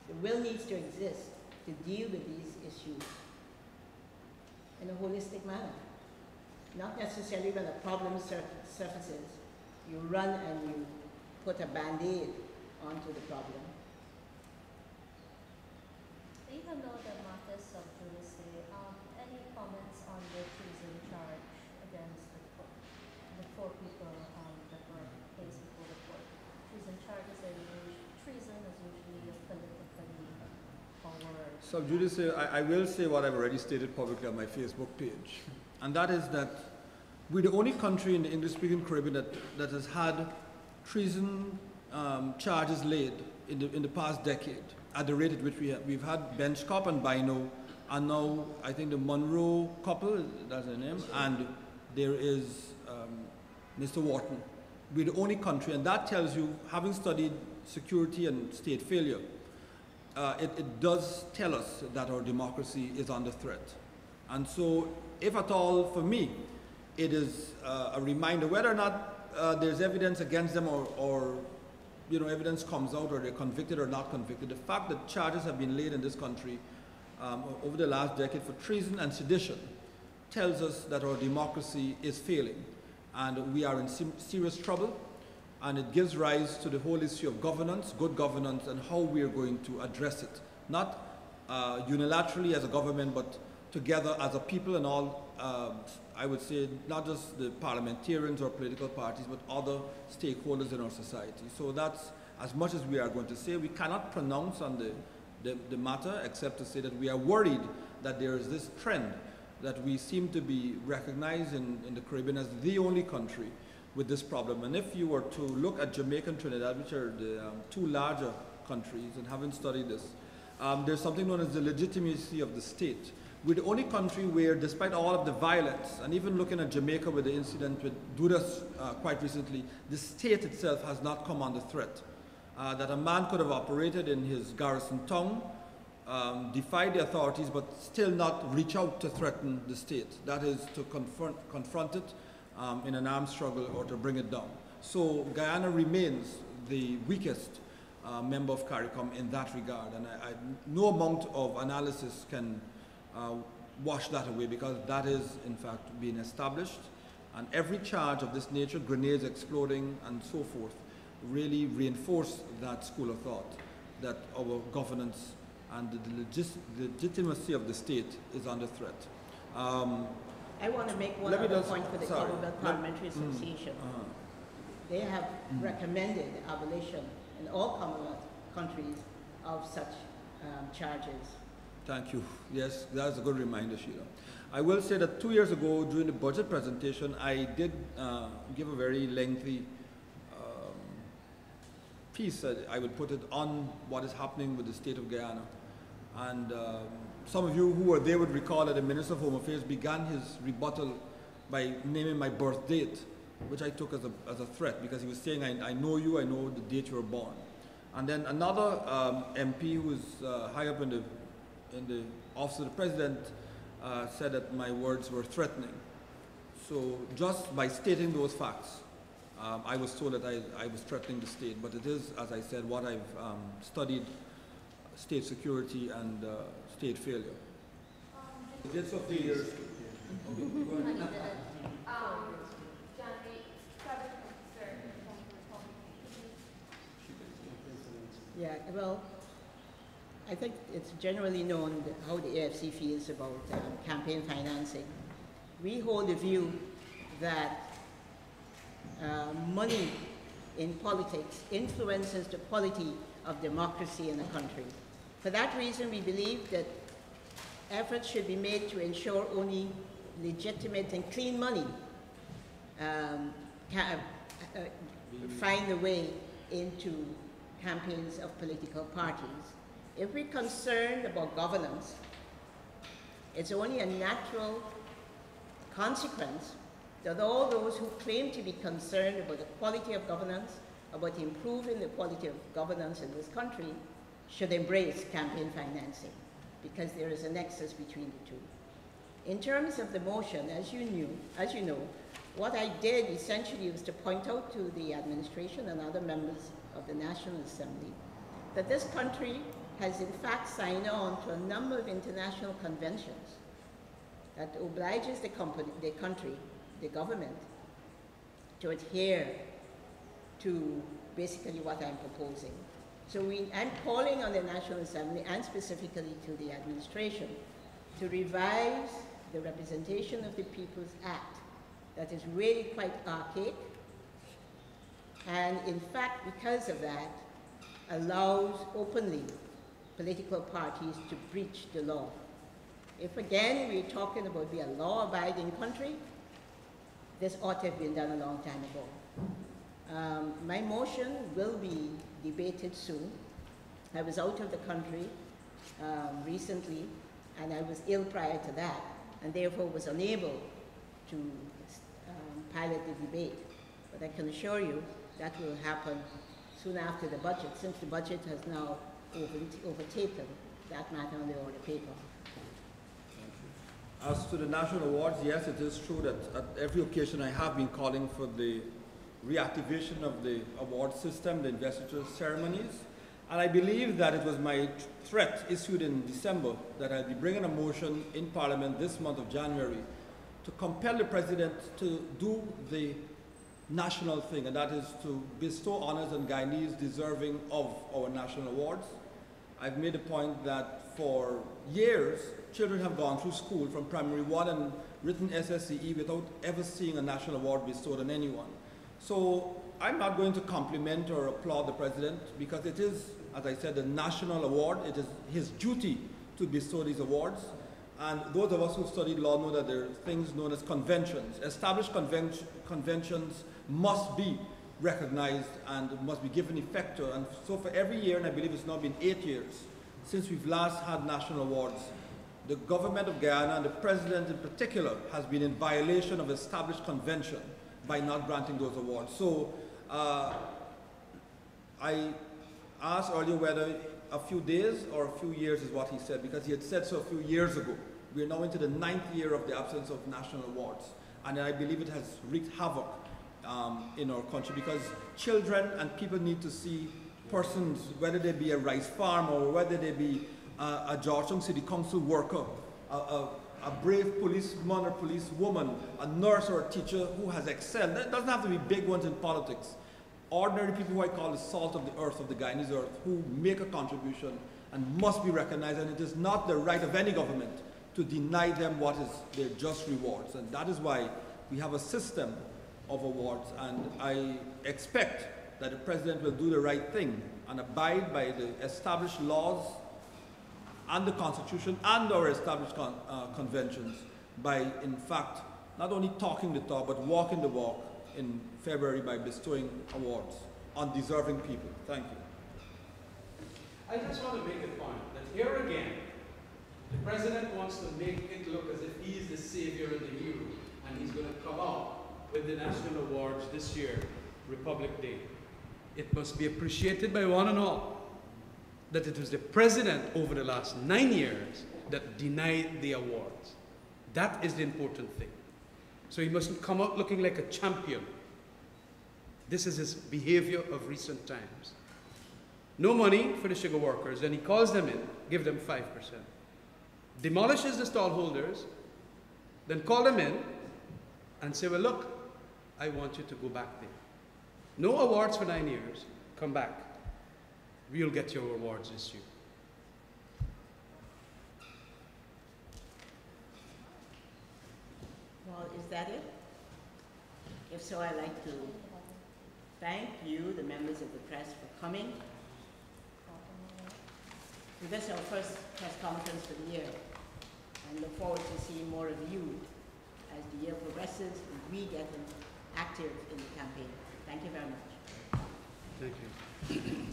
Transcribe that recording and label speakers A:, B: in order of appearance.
A: The will needs to exist to deal with these issues in a holistic manner. Not necessarily when a problem surfaces, you run and you put a band-aid onto the problem.
B: Even though the matters sub judice, any comments on the treason charge against the four people that were placed before the court? Treason charges are usually, treason is usually a politically forward.
C: Sub judice, I will say what I've already stated publicly on my Facebook page, and that is that we're the only country in the English-speaking Caribbean that has had treason charges laid in the past decade at the rate at which we've had Benchcop and Bino, and now I think the Monroe couple, that's their name, and there is Mr. Wharton. We're the only country, and that tells you, having studied security and state failure, it does tell us that our democracy is under threat. And so, if at all, for me, it is a reminder, whether or not there's evidence against them or evidence comes out or they're convicted or not convicted, the fact that charges have been laid in this country over the last decade for treason and sedition tells us that our democracy is failing and we are in serious trouble, and it gives rise to the whole issue of governance, good governance, and how we are going to address it. Not unilaterally as a government, but together as a people and all, I would say, not just the parliamentarians or political parties, but other stakeholders in our society. So that's as much as we are going to say. We cannot pronounce on the matter, except to say that we are worried that there is this trend that we seem to be recognized in the Caribbean as the only country with this problem. And if you were to look at Jamaica and Trinidad, which are the two larger countries, and having studied this, there's something known as the legitimacy of the state. We're the only country where, despite all of the violence, and even looking at Jamaica with the incident with Dudas quite recently, the state itself has not come under threat. That a man could have operated in his garrison town, defy the authorities, but still not reach out to threaten the state. That is to confront it in an armed struggle or to bring it down. So Guyana remains the weakest member of CARICOM in that regard, and no amount of analysis can wash that away, because that is in fact being established, and every charge of this nature, grenades exploding and so forth, really reinforce that school of thought that our governance and the legitimacy of the state is under threat.
A: I want to make one other point for the Commonwealth Parliamentary Association. They have recommended abolition in all Commonwealth countries of such charges.
C: Thank you. Yes, that's a good reminder, Sheila. I will say that 2 years ago, during the budget presentation, I did give a very lengthy piece, I would put it, on what is happening with the state of Guyana. And some of you who were there would recall that the Minister of Home Affairs began his rebuttal by naming my birth date, which I took as a threat, because he was saying, I know you, I know the date you were born. And then another MP who was high up in the office of the President said that my words were threatening. So just by stating those facts, I was told that I was threatening the state, but it is, as I said, what I've studied, state security and state failure. It's of the years.
A: Yeah, well, I think it's generally known how the AFC feels about campaign financing. We hold the view that money in politics influences the quality of democracy in a country. For that reason, we believe that efforts should be made to ensure only legitimate and clean money find a way into campaigns of political parties. If we're concerned about governance, it's only a natural consequence that all those who claim to be concerned about the quality of governance, about improving the quality of governance in this country, should embrace campaign financing, because there is a nexus between the two. In terms of the motion, as you know, what I did essentially was to point out to the administration and other members of the National Assembly that this country has in fact signed on to a number of international conventions that obliges the country, the government, to adhere to basically what I'm proposing. So I'm calling on the National Assembly and specifically to the administration to revise the Representation of the People's Act that is really quite archaic, and in fact, because of that, allows openly political parties to breach the law. If again we're talking about being a law-abiding country, this ought to have been done a long time ago. My motion will be debated soon. I was out of the country recently, and I was ill prior to that, and therefore was unable to pilot the debate. But I can assure you that will happen soon after the budget, since the budget has now overtaken that matter on the order paper.
C: As to the national awards, yes, it is true that at every occasion I have been calling for the reactivation of the award system, the investiture ceremonies. And I believe that it was my threat issued in December that I'll be bringing a motion in Parliament this month of January to compel the President to do the national thing, and that is to bestow honors on Guyanese deserving of our national awards. I've made a point that for years, children have gone through school from primary 1 and written SSCE without ever seeing a national award bestowed on anyone. So I'm not going to compliment or applaud the President because it is, as I said, a national award. It is his duty to bestow these awards. And those of us who studied law know that there are things known as conventions. Established conventions must be recognized and must be given effect to. And so for every year, and I believe it's now been 8 years since we've last had national awards, the government of Guyana and the President in particular has been in violation of established convention by not granting those awards. So I asked earlier whether a few days or a few years is what he said, because he had said so a few years ago. We are now into the 9th year of the absence of national awards, and I believe it has wreaked havoc in our country, because children and people need to see persons, whether they be a rice farmer or whether they be a Georgetown City Council worker, a brave policeman or policewoman, a nurse or a teacher who has excelled. It doesn't have to be big ones in politics. Ordinary people who I call the salt of the earth, of the Guyanese earth, who make a contribution and must be recognized, and it is not the right of any government to deny them what is their just rewards. And that is why we have a system of awards, and I expect that the President will do the right thing and abide by the established laws and the Constitution and our established conventions by, in fact, not only talking the talk, but walking the walk in February by bestowing awards on deserving people. Thank you.
D: I just want to make a point that here again, the President wants to make it look as if he is the savior of the hero, and he's going to come out with the national awards this year, Republic Day. It must be appreciated by one and all that it was the President over the last 9 years that denied the awards. That is the important thing. So he mustn't come out looking like a champion. This is his behavior of recent times. No money for the sugar workers, and he calls them in, give them 5%. Demolishes the stallholders, then call them in and say, well, look, I want you to go back there. No awards for 9 years, come back. We'll get your awards this year.
A: Well, is that it? If so, I'd like to thank you, the members of the press, for coming. This is our first press conference for the year, and look forward to seeing more of you as the year progresses and we get active in the campaign. Thank you very much.
D: Thank you.